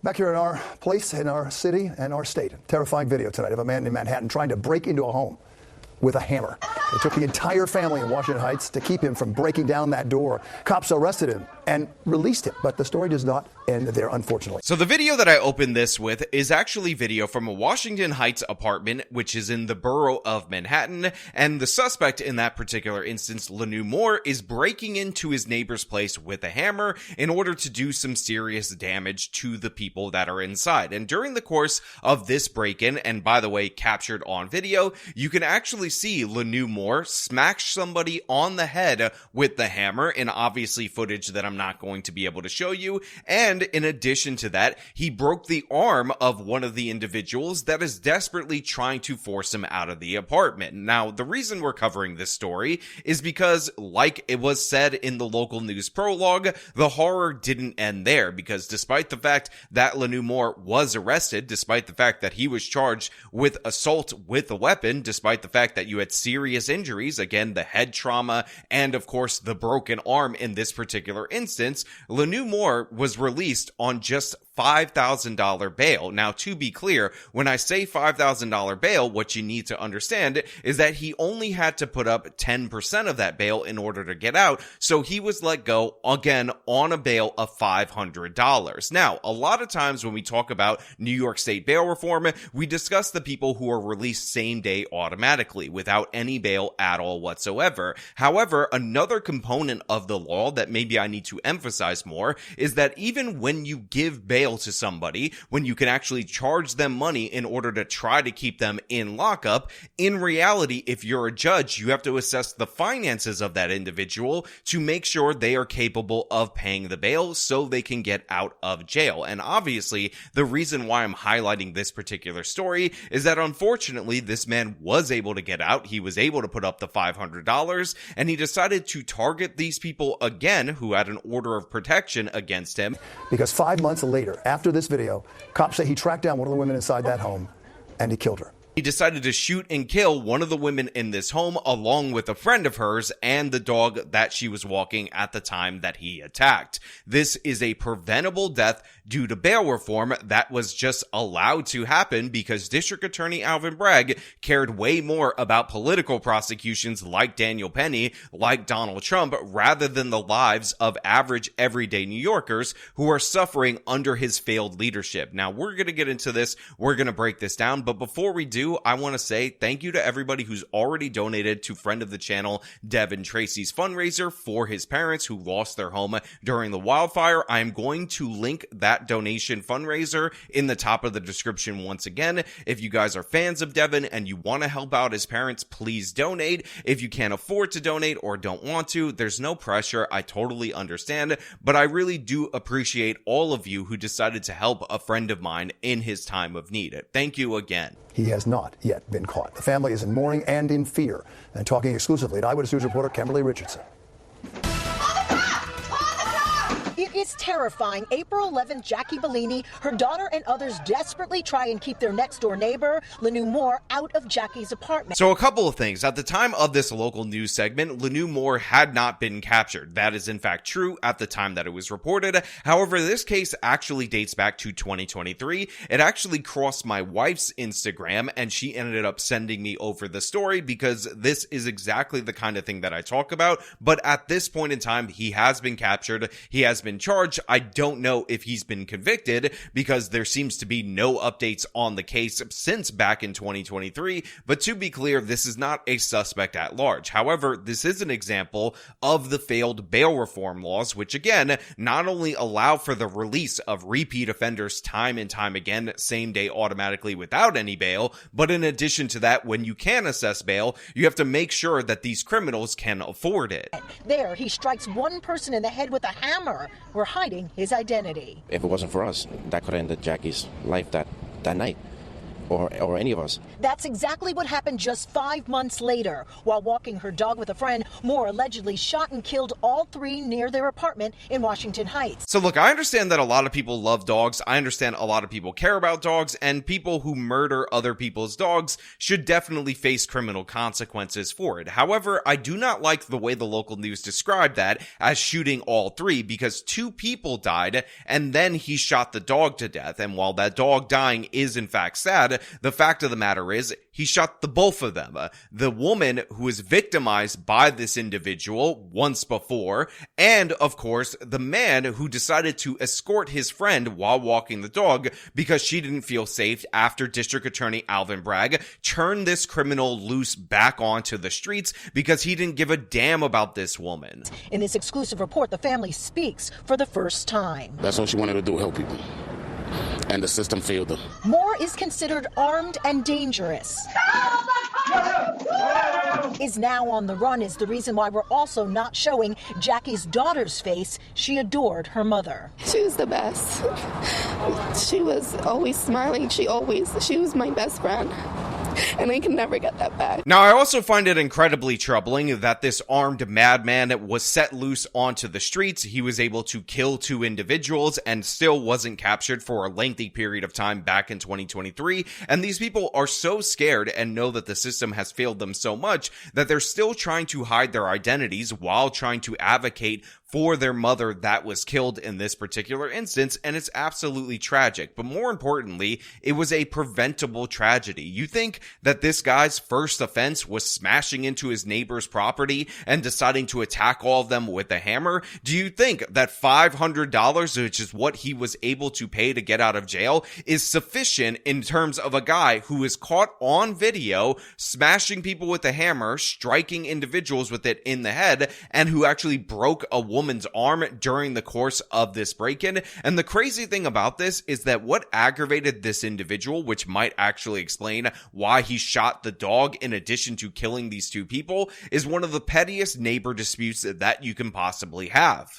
Back here in our place, in our city and our state, terrifying video tonight of a man in Manhattan trying to break into a home with a hammer. It took the entire family in Washington Heights to keep him from breaking down that door. Cops arrested him and released him, but the story does not end there, unfortunately. So the video that I opened this with is actually video from a Washington Heights apartment, which is in the borough of Manhattan, and the suspect in that particular instance, Lanu Moore, is breaking into his neighbor's place with a hammer in order to do some serious damage to the people that are inside. And during the course of this break-in, and by the way, captured on video, you can actually see Lanu Moore smash somebody on the head with the hammer, in obviously footage that I'm not going to be able to show you. And in addition to that, he broke the arm of one of the individuals that is desperately trying to force him out of the apartment. Now, the reason we're covering this story is because, like it was said in the local news prologue, the horror didn't end there, because despite the fact that Lanu Moore was arrested, despite the fact that he was charged with assault with a weapon, despite the fact that you had serious injuries, again, the head trauma, and of course the broken arm in this particular instance, Lanu Moore was released on just $5,000 bail. Now, to be clear, when I say $5,000 bail, what you need to understand is that he only had to put up 10% of that bail in order to get out, so he was let go, again, on a bail of $500. Now, a lot of times when we talk about New York State bail reform, we discuss the people who are released same day automatically, without any bail at all whatsoever. However, another component of the law that maybe I need to emphasize more is that even when you give bail to somebody, when you can actually charge them money in order to try to keep them in lockup, in reality, if you're a judge, you have to assess the finances of that individual to make sure they are capable of paying the bail so they can get out of jail. And obviously, the reason why I'm highlighting this particular story is that unfortunately, this man was able to get out. He was able to put up the $500, and he decided to target these people again who had an order of protection against him. Because 5 months later, after this video, cops say he tracked down one of the women inside that home and he killed her. He decided to shoot and kill one of the women in this home, along with a friend of hers and the dog that she was walking at the time that he attacked. This is a preventable death due to bail reform that was just allowed to happen because District Attorney Alvin Bragg cared way more about political prosecutions like Daniel Penny, like Donald Trump, rather than the lives of average everyday New Yorkers who are suffering under his failed leadership. Now, we're going to get into this. We're going to break this down. But before we do, I want to say thank you to everybody who's already donated to friend of the channel, Devin Tracy's fundraiser for his parents who lost their home during the wildfire. I am going to link that donation fundraiser in the top of the description once again. If you guys are fans of Devin and you want to help out his parents, please donate. If you can't afford to donate or don't want to, there's no pressure. I totally understand, but I really do appreciate all of you who decided to help a friend of mine in his time of need. Thank you again. He has not yet been caught. The family is in mourning and in fear. And talking exclusively to Eyewitness News reporter Kimberly Richardson. It is terrifying. April 11th, Jackie Bellini, her daughter and others desperately try and keep their next door neighbor, Lanu Moore, out of Jackie's apartment. So a couple of things. At the time of this local news segment, Lanu Moore had not been captured. That is in fact true at the time that it was reported. However, this case actually dates back to 2023. It actually crossed my wife's Instagram and she ended up sending me over the story because this is exactly the kind of thing that I talk about. But at this point in time, he has been captured. He has been charged. I don't know if he's been convicted because there seems to be no updates on the case since back in 2023. But to be clear, this is not a suspect at large. However, this is an example of the failed bail reform laws, which again, not only allow for the release of repeat offenders time and time again, same day automatically without any bail, but in addition to that, when you can assess bail, you have to make sure that these criminals can afford it. There, he strikes one person in the head with a hammer. We're hiding his identity. If it wasn't for us, that could have ended Jackie's life that night. or any of us. That's exactly what happened just 5 months later. While walking her dog with a friend, Moore allegedly shot and killed all three near their apartment in Washington Heights. So look, I understand that a lot of people love dogs. I understand a lot of people care about dogs, and people who murder other people's dogs should definitely face criminal consequences for it. However, I do not like the way the local news described that as shooting all three, because 2 people died and then he shot the dog to death. And while that dog dying is in fact sad, the fact of the matter is he shot the both of them. The woman who was victimized by this individual once before, and of course the man who decided to escort his friend while walking the dog because she didn't feel safe after District Attorney Alvin Bragg turned this criminal loose back onto the streets because he didn't give a damn about this woman. In this exclusive report, the family speaks for the first time. That's what she wanted to do, help people. And the system failed them. Moore is considered armed and dangerous. Is now on the run is the reason why we're also not showing Jackie's daughter's face. She adored her mother. She was the best. She was always smiling. She was my best friend. And I can never get that back. Now, I also find it incredibly troubling that this armed madman was set loose onto the streets. He was able to kill 2 individuals and still wasn't captured for a lengthy period of time back in 2023. And these people are so scared and know that the system has failed them so much that they're still trying to hide their identities while trying to advocate for their mother that was killed in this particular instance, and it's absolutely tragic. But more importantly, it was a preventable tragedy. You think that this guy's first offense was smashing into his neighbor's property and deciding to attack all of them with a hammer? Do you think that $500, which is what he was able to pay to get out of jail, is sufficient in terms of a guy who is caught on video smashing people with a hammer, striking individuals with it in the head, and who actually broke a woman's arm during the course of this break-in? And the crazy thing about this is that what aggravated this individual, which might actually explain why he shot the dog in addition to killing these 2 people, is one of the pettiest neighbor disputes that you can possibly have.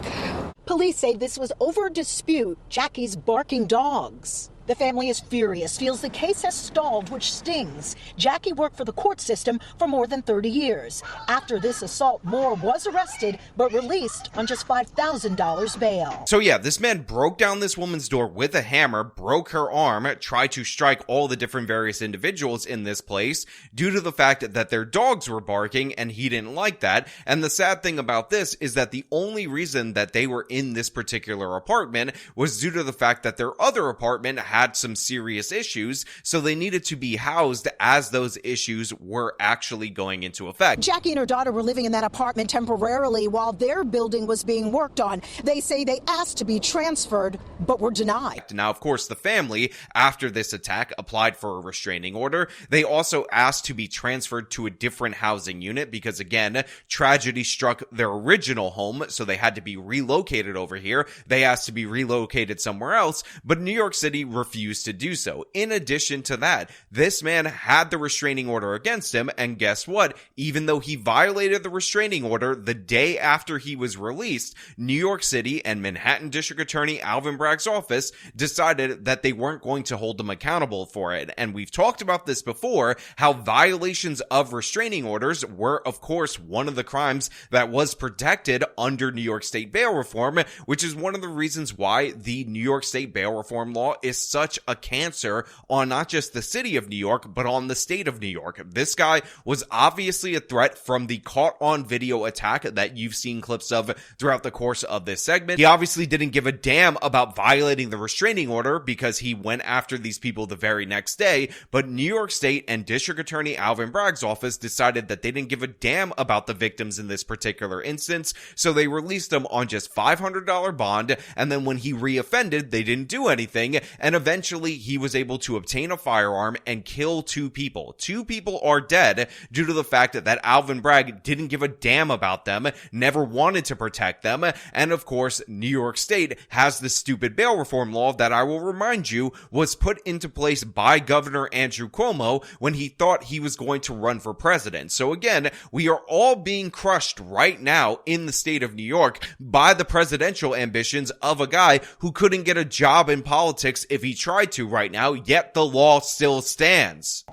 Police say this was over a dispute, Jackie's barking dogs. The family is furious, feels the case has stalled, which stings. Jackie worked for the court system for more than 30 years. After this assault, Moore was arrested but released on just $5,000 bail. So yeah, this man broke down this woman's door with a hammer, broke her arm, tried to strike all the different various individuals in this place due to the fact that their dogs were barking, and he didn't like that. And the sad thing about this is that the only reason that they were in this particular apartment was due to the fact that their other apartment had some serious issues, so they needed to be housed as those issues were actually going into effect. Jackie and her daughter were living in that apartment temporarily while their building was being worked on. They say they asked to be transferred, but were denied. Now, of course, the family, after this attack, applied for a restraining order. They also asked to be transferred to a different housing unit because, again, tragedy struck their original home, so they had to be relocated over here. They asked to be relocated somewhere else, but New York City refused to do so. In addition to that, this man had the restraining order against him, and guess what? Even though he violated the restraining order the day after he was released, New York City and Manhattan District Attorney Alvin Bragg's office decided that they weren't going to hold him accountable for it. And we've talked about this before, how violations of restraining orders were, of course, one of the crimes that was protected under New York State bail reform, which is one of the reasons why the New York State bail reform law is such a cancer on not just the city of New York, but on the state of New York. This guy was obviously a threat from the caught on video attack that you've seen clips of throughout the course of this segment. He obviously didn't give a damn about violating the restraining order because he went after these people the very next day, but New York State and District Attorney Alvin Bragg's office decided that they didn't give a damn about the victims in this particular instance, so they released him on just $500 bond, and then when he reoffended, they didn't do anything, and eventually he was able to obtain a firearm and kill 2 people. 2 people are dead due to the fact that Alvin Bragg didn't give a damn about them, never wanted to protect them, and of course, New York State has this stupid bail reform law that I will remind you was put into place by Governor Andrew Cuomo when he thought he was going to run for president. So again, we are all being crushed right now in the state of New York by the presidential ambitions of a guy who couldn't get a job in politics if he he tried to right now, yet the law still stands.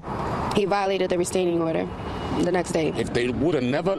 He violated the restraining order the next day. If they would have never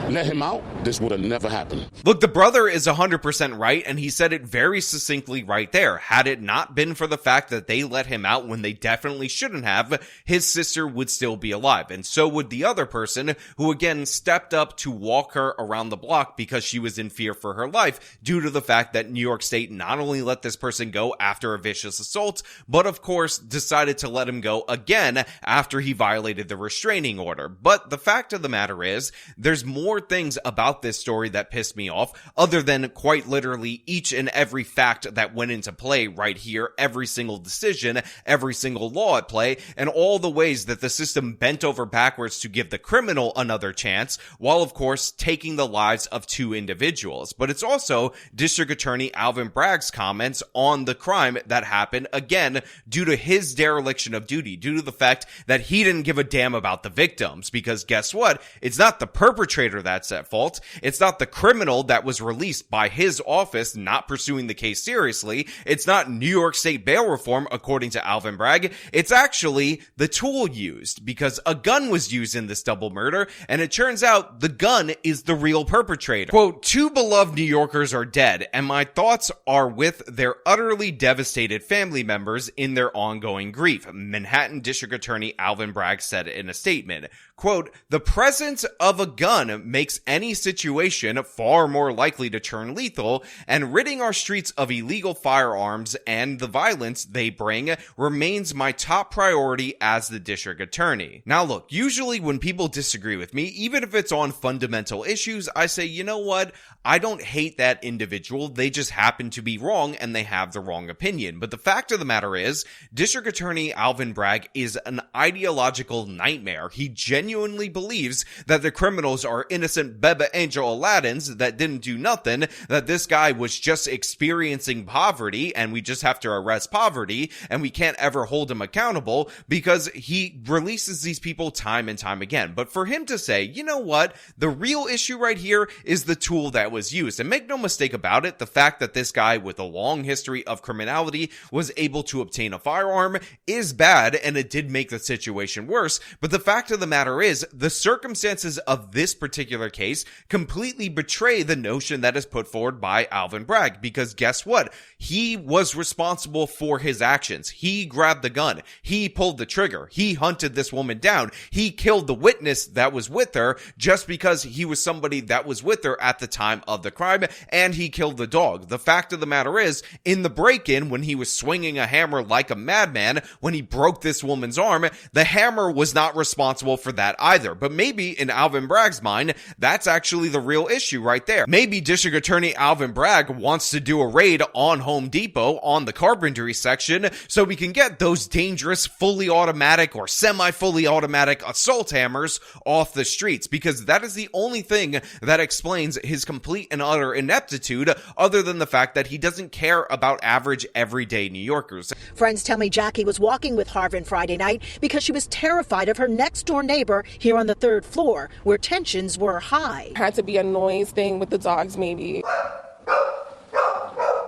let him out, this would have never happened. Look, the brother is 100% right, and he said it very succinctly right there. Had it not been for the fact that they let him out when they definitely shouldn't have, his sister would still be alive. And so would the other person who again stepped up to walk her around the block because she was in fear for her life due to the fact that New York State not only let this person go after a vicious assault, but of course decided to let him go again after he violated the restraining order. But the fact of the matter is, there's more things about this story that pissed me off, other than quite literally each and every fact that went into play right here, every single decision, every single law at play, and all the ways that the system bent over backwards to give the criminal another chance, while of course taking the lives of two individuals. But it's also District Attorney Alvin Bragg's comments on the crime that happened, again, due to his dereliction of duty, due to the fact that he didn't give a damn about the victims, because guess what? It's not the perpetrator that's at fault. It's not the criminal that was released by his office not pursuing the case seriously. It's not New York State bail reform, according to Alvin Bragg. It's actually the tool used, because a gun was used in this double murder, and it turns out the gun is the real perpetrator. Quote, "Two beloved New Yorkers are dead, and my thoughts are with their utterly devastated family members in their ongoing grief," Manhattan District Attorney Alvin Bragg said in a statement. Quote, "The presence of a gun makes any situation far more likely to turn lethal, and ridding our streets of illegal firearms and the violence they bring remains my top priority as the district attorney." Now look, usually when people disagree with me, even if it's on fundamental issues, I say, you know what? I don't hate that individual. They just happen to be wrong and they have the wrong opinion. But the fact of the matter is, District Attorney Alvin Bragg is an ideological nightmare. He genuinely believes that the criminals are innocent Beba Angel Aladdins that didn't do nothing, that this guy was just experiencing poverty and we just have to arrest poverty and we can't ever hold him accountable because he releases these people time and time again. But for him to say, you know what, the real issue right here is the tool that was used. And make no mistake about it, the fact that this guy with a long history of criminality was able to obtain a firearm is bad, and it did make the situation worse. But the fact of the matter is, the circumstances of this particular case completely betray the notion that is put forward by Alvin Bragg, because guess what? He was responsible for his actions. He grabbed the gun. He pulled the trigger. He hunted this woman down. He killed the witness that was with her just because he was somebody that was with her at the time of the crime, and he killed the dog. The fact of the matter is, in the break-in, when he was swinging a hammer like a madman, when he broke this woman's arm, the hammer was not responsible for that either. But maybe in Alvin Bragg's mind, that's actually the real issue right there. Maybe District Attorney Alvin Bragg wants to do a raid on Home Depot on the carpentry section so we can get those dangerous fully automatic or semi-fully automatic assault hammers off the streets, because that is the only thing that explains his complete and utter ineptitude, other than the fact that he doesn't care about average everyday New Yorkers. Friends tell me Jackie was walking with Harvin Friday night because she was terrified of her next door neighbor here on the third floor, where tensions were high. Had to be a noise thing with the dogs, maybe.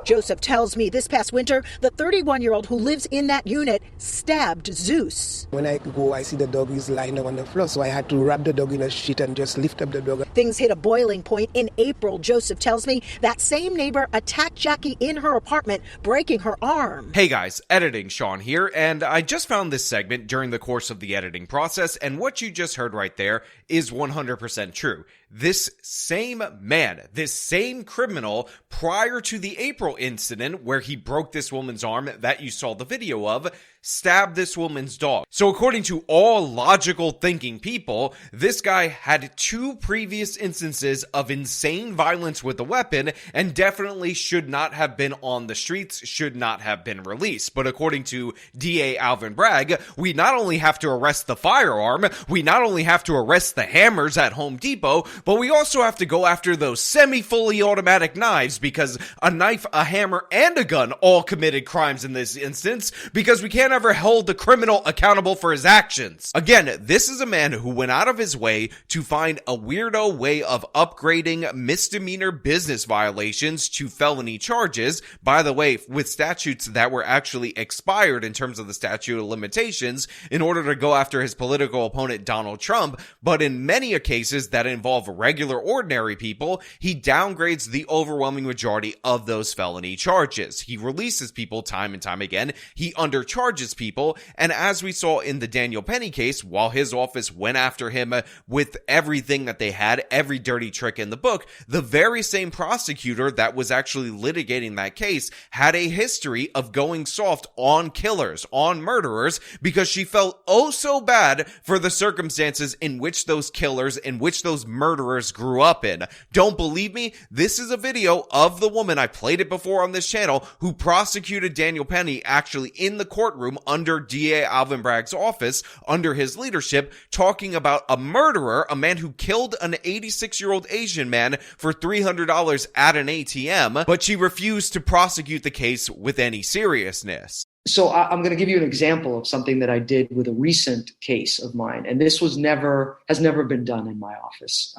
Joseph tells me this past winter, the 31-year-old who lives in that unit stabbed Zeus. When I go, I see the dog is lying on the floor, so I had to wrap the dog in a sheet and just lift up the dog. Things hit a boiling point in April. Joseph tells me that same neighbor attacked Jackie in her apartment, breaking her arm. Hey guys, editing Sean here, and I just found this segment during the course of the editing process, and what you just heard right there is 100% true. This same man, this same criminal, prior to the April incident where he broke this woman's arm that you saw the video of, stabbed this woman's dog. So according to all logical thinking people, this guy had two previous instances of insane violence with a weapon and definitely should not have been on the streets, should not have been released. But according to DA Alvin Bragg, we not only have to arrest the firearm, we not only have to arrest the hammers at Home Depot, but we also have to go after those semi-fully automatic knives, because a knife, a hammer, and a gun all committed crimes in this instance, because we can't ever hold the criminal accountable for his actions. Again, this is a man who went out of his way to find a weirdo way of upgrading misdemeanor business violations to felony charges, by the way, with statutes that were actually expired in terms of the statute of limitations, in order to go after his political opponent Donald Trump. But in many cases that involve regular ordinary people, he downgrades the overwhelming majority of those felony charges. He releases people time and time again. He undercharges people. And as we saw in the Daniel Penny case, while his office went after him with everything that they had, every dirty trick in the book, the very same prosecutor that was actually litigating that case had a history of going soft on killers, on murderers, because she felt oh so bad for the circumstances in which those killers, in which those murderers grew up in. Don't believe me? This is a video of the woman, I played it before on this channel, who prosecuted Daniel Penny actually in the courtroom under DA Alvin Bragg's office, under his leadership, talking about a murderer, a man who killed an 86-year-old Asian man for $300 at an ATM, but she refused to prosecute the case with any seriousness. So I'm going to give you an example of something that I did with a recent case of mine, and this has never been done in my office.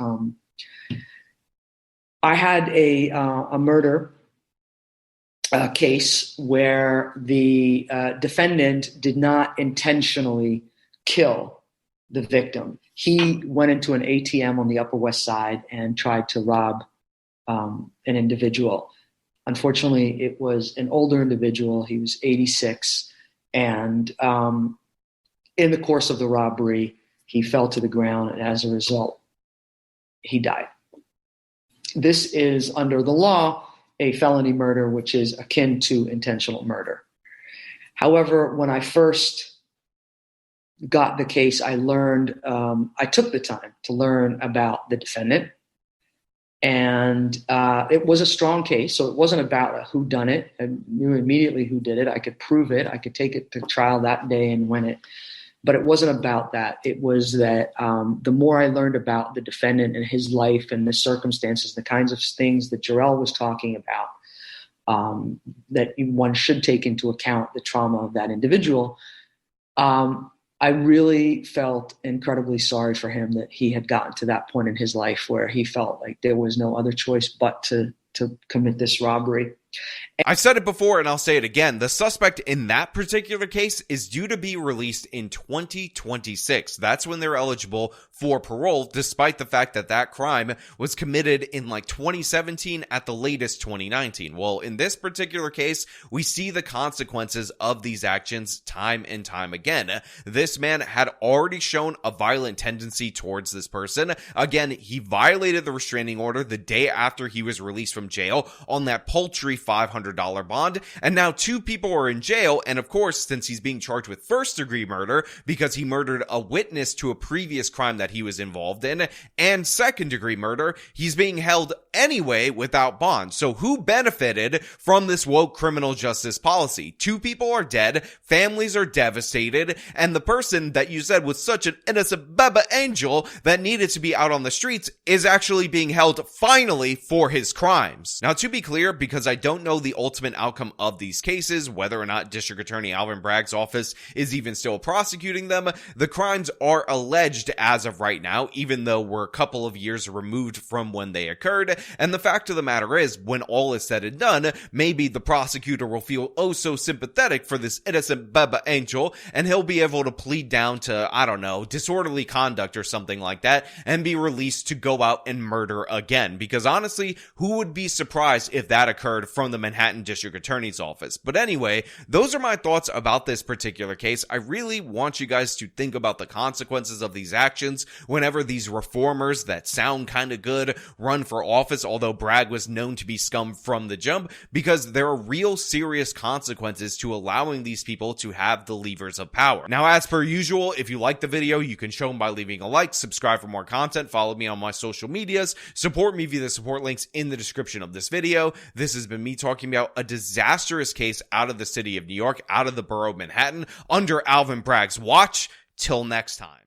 I had a murder case where the defendant did not intentionally kill the victim. He went into an ATM on the Upper West Side and tried to rob an individual. Unfortunately, it was an older individual. He was 86. And in the course of the robbery, he fell to the ground. And as a result, he died. This is, under the law, a felony murder, which is akin to intentional murder. However, when I first got the case, I learned, I took the time to learn about the defendant. And it was a strong case, so it wasn't about a whodunit. I knew immediately who did it. I could prove it. I could take it to trial that day and win it. But it wasn't about that. It was that the more I learned about the defendant and his life and the circumstances, the kinds of things that Jarrell was talking about, that one should take into account the trauma of that individual, I really felt incredibly sorry for him that he had gotten to that point in his life where he felt like there was no other choice but to commit this robbery. I've said it before and I'll say it again. The suspect in that particular case is due to be released in 2026. That's when they're eligible for parole, despite the fact that that crime was committed in like 2017, at the latest 2019. Well, in this particular case, we see the consequences of these actions time and time again. This man had already shown a violent tendency towards this person. Again, he violated the restraining order the day after he was released from jail on that paltry $500 bond, and now two people are in jail. And of course, since he's being charged with first-degree murder because he murdered a witness to a previous crime that he was involved in, and second-degree murder, he's being held anyway without bond. So who benefited from this woke criminal justice policy? Two people are dead, families are devastated, and the person that you said was such an innocent baby angel that needed to be out on the streets is actually being held finally for his crimes. Now, to be clear, because I don't know the ultimate outcome of these cases, whether or not District Attorney Alvin Bragg's office is even still prosecuting them, the crimes are alleged as of right now, even though we're a couple of years removed from when they occurred. And the fact of the matter is, when all is said and done, maybe the prosecutor will feel oh so sympathetic for this innocent baby angel, and he'll be able to plead down to, I don't know, disorderly conduct or something like that, and be released to go out and murder again. Because honestly, who would be surprised if that occurred from the Manhattan District Attorney's Office? But anyway, those are my thoughts about this particular case. I really want you guys to think about the consequences of these actions whenever these reformers that sound kind of good run for office, although Bragg was known to be scum from the jump, because there are real serious consequences to allowing these people to have the levers of power. Now, as per usual, if you like the video, you can show them by leaving a like, subscribe for more content, follow me on my social medias, support me via the support links in the description of this video. This has been me talking about a disastrous case out of the city of New York, out of the borough of Manhattan, under Alvin Bragg's watch. Till next time.